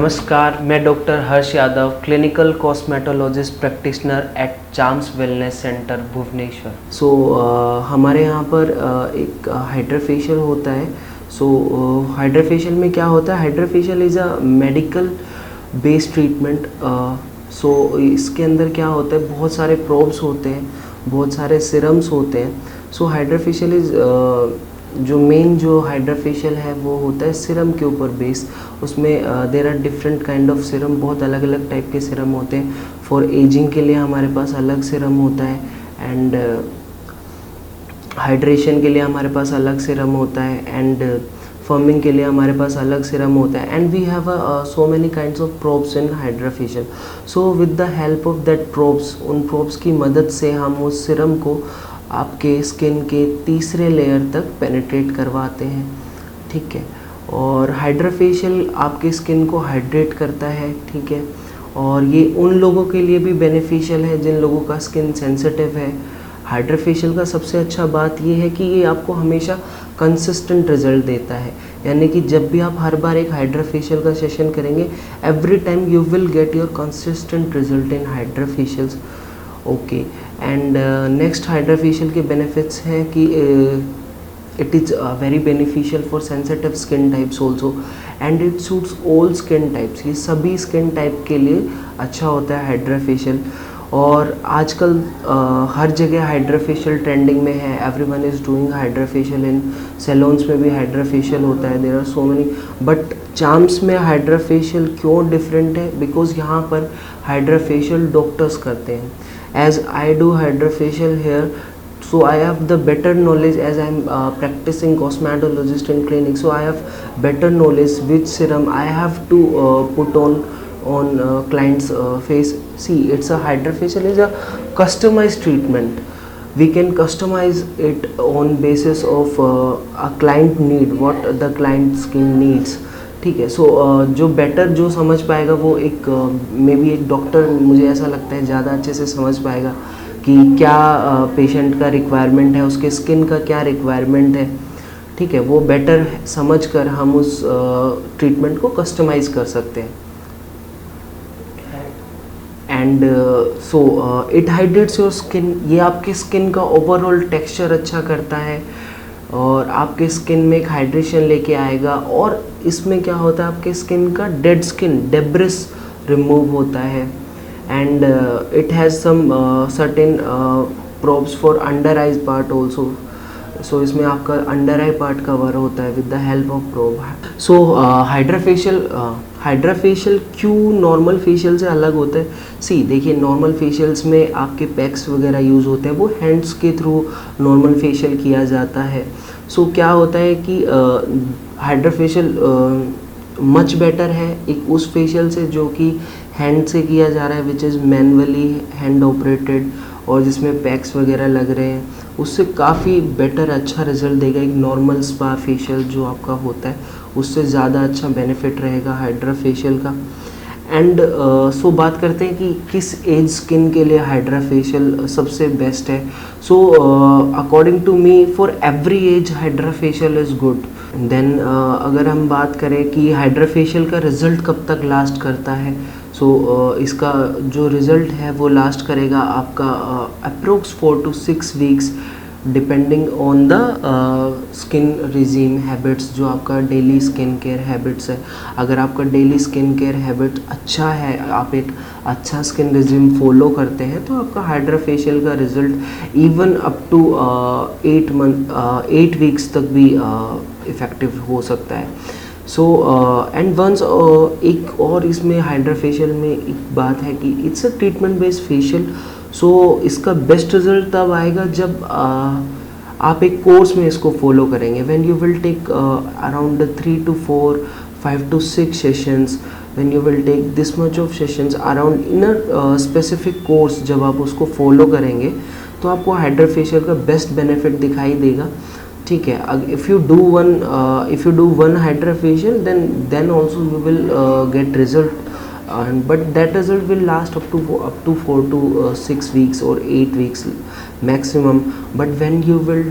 नमस्कार, मैं doctor Harsh Yadav, clinical cosmetologist practitioner at Charms wellness centre Bhubaneswar. हमारे यहाँ पर एक हाइड्राफेशियल होता है। हाइड्राफेशियल में क्या होता है? HydraFacial is a medical based treatment. इसके अंदर क्या होता है, बहुत सारे प्रोब्स होते हैं, बहुत सारे सिरम्स होते हैं। हाइड्राफेशियल इज़ जो हाइड्राफेशियल है वो होता है सिरम के ऊपर बेस। उसमें there are different kind of serum, बहुत अलग अलग टाइप के सिरम होते हैं। फॉर एजिंग के लिए हमारे पास अलग सिरम होता है, एंड हाइड्रेशन के लिए हमारे पास अलग सिरम होता है, एंड फर्मिंग के लिए हमारे पास अलग सिरम होता है। And we have so many kinds of probes in HydraFacial. With the help of that probes, उन प्रोब्स की मदद से हम उस सिरम को आपके स्किन के तीसरे लेयर तक पेनिट्रेट करवाते हैं, ठीक है। और हाइड्राफेशियल आपके स्किन को हाइड्रेट करता है, ठीक है। और ये उन लोगों के लिए भी बेनिफिशियल है जिन लोगों का स्किन सेंसिटिव है। हाइड्राफेशियल का सबसे अच्छा बात ये है कि ये आपको हमेशा कंसिस्टेंट रिजल्ट देता है, यानी कि जब भी आप हर बार एक हाइड्राफेशियल का सेशन करेंगे, every time you will get your consistent result in hydrafacials, okay. And next hydrafacial के बेनिफिट्स हैं कि it is very beneficial for sensitive skin types also, and it suits all skin types। ये सभी skin type के लिए अच्छा होता है हाइड्राफेशियल। और आजकल हर जगह हाइड्राफेशियल ट्रेंडिंग में है, everyone is doing hydrafacial, in salons में भी हाइड्राफेशियल होता है, there are so many. But Charms में हाइड्राफेशियल क्यों डिफरेंट है? बिकॉज यहाँ पर हाइड्राफेशियल डॉक्टर्स करते हैं, as I do HydraFacial here. So I have the better knowledge, as I am practicing cosmetologist in clinic, so I have better knowledge which serum I have to put on client's face. See, it's a haidrofacial is a customized treatment. We can customize it on basis of a client need, what the client skin needs, ठीक है। जो better जो समझ पाएगा वो एक may be एक doctor, मुझे ऐसा लगता है, ज़्यादा अच्छे से समझ पाएगा कि क्या पेशेंट का रिक्वायरमेंट है, उसके स्किन का क्या रिक्वायरमेंट है, ठीक है। वो बेटर समझ कर हम उस ट्रीटमेंट को कस्टमाइज़ कर सकते हैं। And it hydrates your skin. ये आपकी स्किन का ओवरऑल टेक्सचर अच्छा करता है और आपके स्किन में एक हाइड्रेशन लेके आएगा। और इसमें क्या होता है, आपके स्किन का डेड स्किन डेब्रिस रिमूव होता है। And it has some certain probes for under eyes part also. इसमें आपका अंडर आई पार्ट कवर होता है with the help of probe. HydraFacial क्यों नॉर्मल फेशियल से अलग होता है? देखिए, नॉर्मल फेशियल्स में आपके पैक्स वगैरह यूज़ होते हैं, वो हैंड्स के थ्रू नॉर्मल फेशियल किया जाता है। क्या होता है कि हाइड्राफेशियल मच बेटर है एक उस फेशियल से जो कि हैंड से किया जा रहा है, which is manually hand operated, और जिसमें पैक्स वगैरह लग रहे हैं, उससे काफ़ी बेटर अच्छा रिजल्ट देगा। एक नॉर्मल स्पा फेशियल जो आपका होता है उससे ज़्यादा अच्छा बेनिफिट रहेगा हाइड्राफेशियल का। एंड बात करते हैं कि किस एज स्किन के लिए हाइड्राफेशियल सबसे बेस्ट है। According to me, for every age HydraFacial is good. Then अगर हम बात करें कि हाइड्राफेशियल का रिज़ल्ट कब तक लास्ट करता है, इसका जो रिज़ल्ट है वो लास्ट करेगा आपका approx 4 to 6 weeks, depending on the skin regime habits, जो आपका डेली स्किन केयर हैबिट्स है। अगर आपका डेली स्किन केयर हैबिट अच्छा है, आप एक अच्छा स्किन रिजीम फॉलो करते हैं, तो आपका हाइड्राफेशियल का result even up to 8 weeks तक भी इफ़ेक्टिव हो सकता है। एंड वंस एक और इसमें हाइड्राफेशियल में एक बात है कि it's a treatment based facial. इसका बेस्ट रिजल्ट तब आएगा जब आप एक कोर्स में इसको फॉलो करेंगे। When you will take around 3 to 4, 5 to 6 sessions, when you will take this much of sessions around in a specific course, जब आप उसको फॉलो करेंगे तो आपको हाइड्राफेशियल का बेस्ट बेनिफिट दिखाई देगा, ठीक है। If you do one HydraFacial, then also you will get result, but that result will last up to 4 to 6 weeks or 8 weeks maximum. But when you will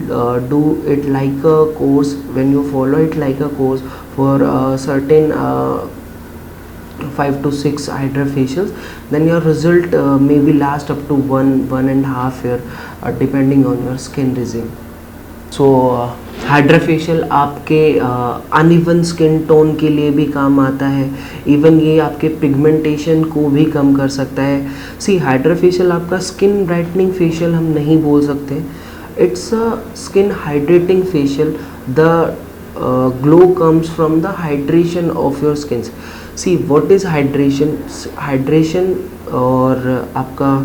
do it like a course, when you follow it like a course for certain 5 to 6 hydra facials, then your result maybe last up to 1.5 year depending on your skin regime. So hydra facial आपके uneven skin tone के लिए भी काम आता है, even ये आपके pigmentation को भी कम कर सकता है. सी हाइड्रा फेशियल आपका स्किन ब्राइटनिंग फेशियल हम नहीं बोल सकते, it's a skin hydrating facial. The glow comes from the hydration of your skin. See what is hydration? Hydration और आपका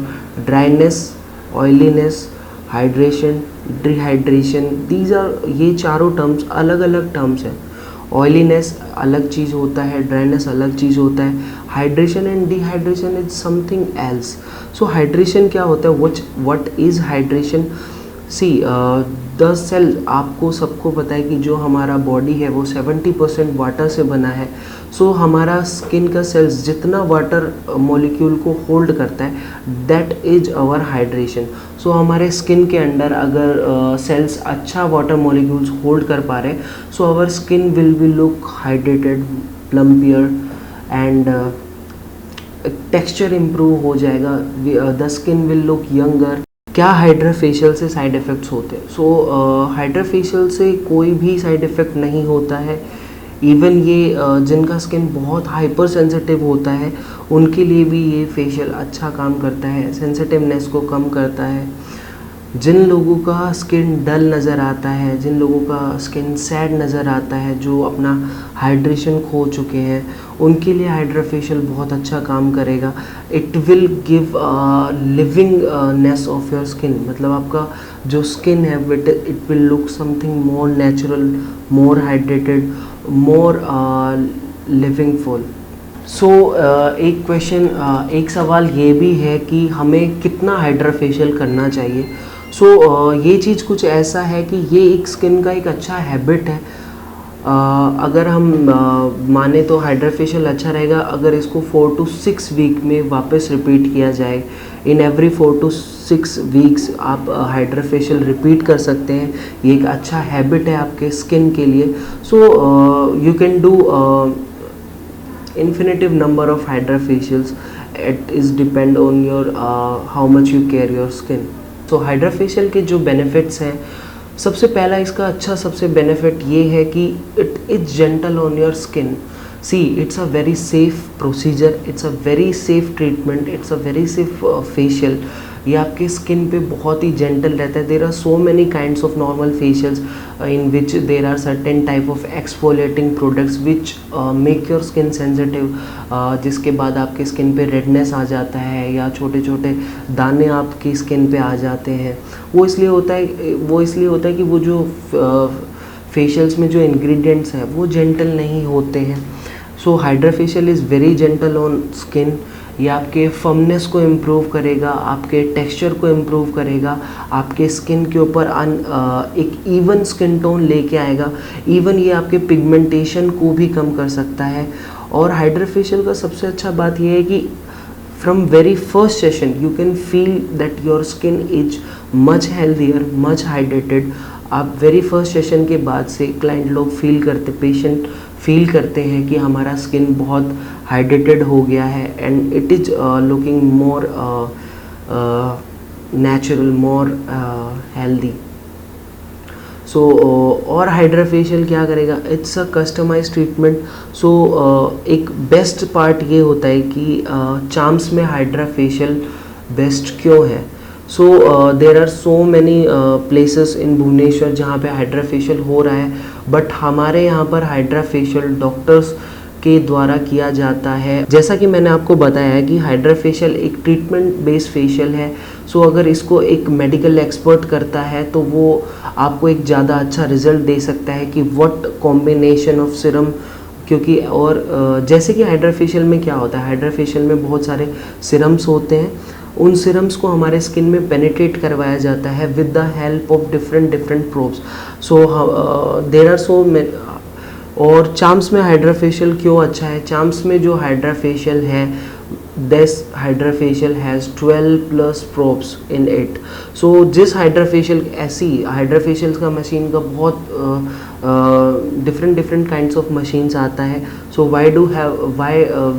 dryness, oiliness, hydration, dehydration, these are, ये चारों terms अलग अलग टर्म्स हैं. ऑयलीनेस अलग चीज़ होता है, ड्राइनेस अलग चीज़ होता है, hydration and dehydration is something else. So hydration क्या होता है? What is hydration? See the cell, आपको सबको पता है कि जो हमारा बॉडी है वो 70% वाटर से बना है. सो हमारा स्किन का सेल्स जितना वाटर मॉलिक्यूल को होल्ड करता है, दैट इज आवर हाइड्रेशन. सो हमारे स्किन के अंदर अगर सेल्स अच्छा वाटर मॉलिक्यूल्स होल्ड कर पा रहे, so our skin will be look hydrated, plumpier and texture improve हो जाएगा. The skin will look younger. क्या हाइड्रा फेशियल से साइड इफ़ेक्ट्स होते हैं? सो हाइड्रा फेशियल से कोई भी साइड इफ़ेक्ट नहीं होता है. इवन ये जिनका स्किन बहुत हाइपर सेंसिटिव होता है उनके लिए भी ये फेशियल अच्छा काम करता है, सेंसिटिवनेस को कम करता है. जिन लोगों का स्किन डल नज़र आता है, जिन लोगों का स्किन सैड नज़र आता है, जो अपना हाइड्रेशन खो चुके हैं, उनके लिए हाइड्रा फेशियल बहुत अच्छा काम करेगा. It will give livingness of your skin. मतलब आपका जो स्किन है it will look something more natural, more hydrated, more livingful. So एक सवाल ये भी है कि हमें कितना हाइड्रा फेशियल करना चाहिए. सो ये चीज़ कुछ ऐसा है कि ये एक स्किन का एक अच्छा हैबिट है. अगर हम माने तो हाइड्रा फेशियल अच्छा रहेगा अगर इसको 4 to 6 वीक में वापस रिपीट किया जाए. इन एवरी 4 to 6 वीक्स आप हाइड्रा फेशियल रिपीट कर सकते हैं. ये एक अच्छा हैबिट है आपके स्किन के लिए. So you can do infinitive number of hydra facials. It is depend on your how much you care your skin. So hydra facial के जो benefits हैं, सबसे पहला इसका अच्छा सबसे benefit ये है कि it is gentle on your skin. See, it's a very safe procedure, it's a very safe treatment, it's a very safe facial. ये आपके स्किन पे बहुत ही जेंटल रहता है. There are so many kinds of normal facials in which there are certain type of exfoliating products which make your skin sensitive, जिसके बाद आपके skin पे रेडनेस आ जाता है या छोटे छोटे दाने आपकी स्किन पे आ जाते हैं. वो इसलिए होता है कि वो जो फेशियल्स में जो इंग्रेडिएंट्स हैं वो जेंटल नहीं होते हैं. So hydra facial is very gentle on skin. ये आपके फर्मनेस को इम्प्रूव करेगा, आपके टेक्सचर को इम्प्रूव करेगा, आपके स्किन के ऊपर एक इवन स्किन टोन लेके आएगा. इवन ये आपके पिगमेंटेशन को भी कम कर सकता है. और हाइड्रा फेशियल का सबसे अच्छा बात ये है कि from very first session you can feel that your skin is much healthier, much hydrated. आप वेरी फर्स्ट सेशन के बाद से क्लाइंट लोग पेशेंट फील करते हैं कि हमारा स्किन बहुत हाइड्रेटेड हो गया है and it is looking more natural, more healthy. So और हाइड्रा फेशियल क्या करेगा? It's a customize treatment. So एक बेस्ट पार्ट ये होता है कि चार्म्स में हाइड्रा फेशियल बेस्ट क्यों है. So there are so many places in Bhubaneswar जहाँ पे हाइड्रा फेशियल हो रहा है, बट हमारे यहाँ पर हाइड्रा फेशियल डॉक्टर्स के द्वारा किया जाता है. जैसा कि मैंने आपको बताया है कि हाइड्रा फेशियल एक ट्रीटमेंट बेस्ड फेशियल है. सो अगर इसको एक मेडिकल एक्सपर्ट करता है तो वो आपको एक ज़्यादा अच्छा रिजल्ट दे सकता है कि व्हाट कॉम्बिनेशन ऑफ सिरम. क्योंकि और जैसे कि हाइड्रा फेशियल में क्या होता है, हाइड्रा फेशियल में बहुत सारे सिरम्स होते हैं. उन सिरम्स को हमारे स्किन में पेनिट्रेट करवाया जाता है with the help of different probes. So there are so. और चार्म्स में हाइड्रा फेशियल क्यों अच्छा है? चार्म्स में जो हाइड्रा फेशियल है, this hydra facial has 12+ probes in it. So जिस हाइड्रा फेशियल ऐसी हाइड्रा फेशियल का मशीन का बहुत different different kinds of machines आता है. So why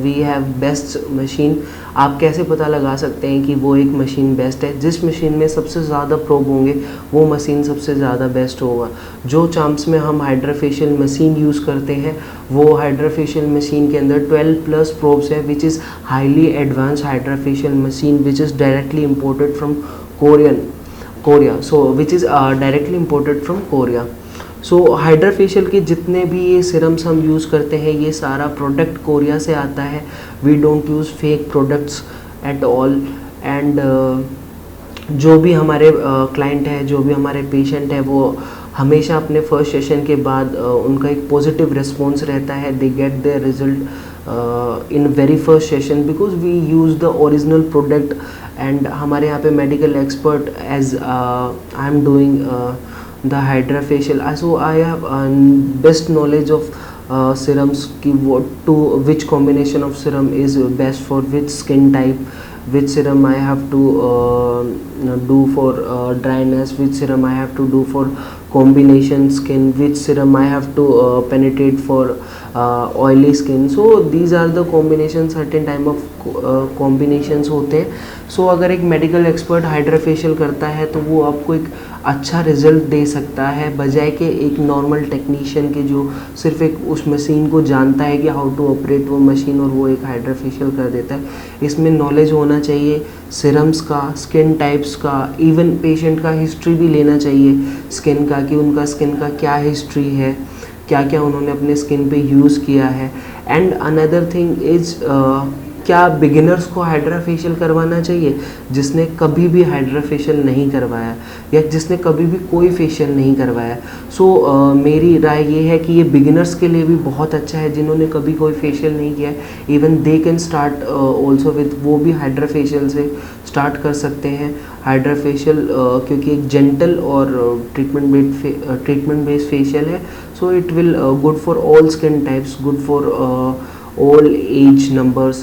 we have best machine. आप कैसे पता लगा सकते हैं कि वो एक मशीन बेस्ट है? जिस मशीन में सबसे ज़्यादा प्रोब होंगे वो मशीन सबसे ज़्यादा बेस्ट होगा. जो चाम्प्स में हम हाइड्राफेशियल मशीन यूज़ करते हैं वो हाइड्राफेशियल मशीन के अंदर 12+ प्रोब्स है, which is highly advance HydraFacial machine which is directly imported from Korea. So which is directly imported from Korea. So HydraFacial के जितने भी ये सिरम्स हम यूज़ करते हैं ये सारा प्रोडक्ट कोरिया से आता है. We don't use fake products at all. And जो भी हमारे क्लाइंट है, जो भी हमारे पेशेंट है, वो हमेशा अपने फर्स्ट सेशन के बाद उनका एक पॉजिटिव रिस्पॉन्स रहता है. They get their result in very first session because we use the original product. And हमारे यहाँ पे medical expert as I am doing the HydraFacial. So I have best knowledge of serums ki which combination of serum is best for which skin type, which serum I have to do for dryness, which serum I have to do for combination skin, which serum I have to penetrate for oily skin. So these are the combinations, certain time of combinations होते हैं. सो अगर एक medical expert HydraFacial करता है तो वो आपको एक अच्छा रिजल्ट दे सकता है, बजाय के एक नॉर्मल टेक्नीशियन के जो सिर्फ एक उस मशीन को जानता है कि हाउ टू ऑपरेट वो मशीन और वो एक हाइड्राफेशियल कर देता है. इसमें नॉलेज होना चाहिए सिरम्स का, स्किन टाइप्स का, इवन पेशेंट का हिस्ट्री भी लेना चाहिए स्किन का, कि उनका स्किन का क्या हिस्ट्री है, क्या क्या उन्होंने अपने स्किन पे यूज़ किया है. एंड अनदर थिंग इज़ क्या बिगिनर्स को हाइड्राफेशियल करवाना चाहिए जिसने कभी भी हाइड्राफेशियल नहीं करवाया या जिसने कभी भी कोई फेशियल नहीं करवाया. सो मेरी राय ये है कि ये बिगिनर्स के लिए भी बहुत अच्छा है जिन्होंने कभी कोई फेशियल नहीं किया है. Even they can start also with, वो भी हाइड्राफेशियल से स्टार्ट कर सकते हैं हाइड्राफेशियल, क्योंकि एक जेंटल और ट्रीटमेंट बेस्ड फेशियल है. So it will good for all skin types, good for all age numbers.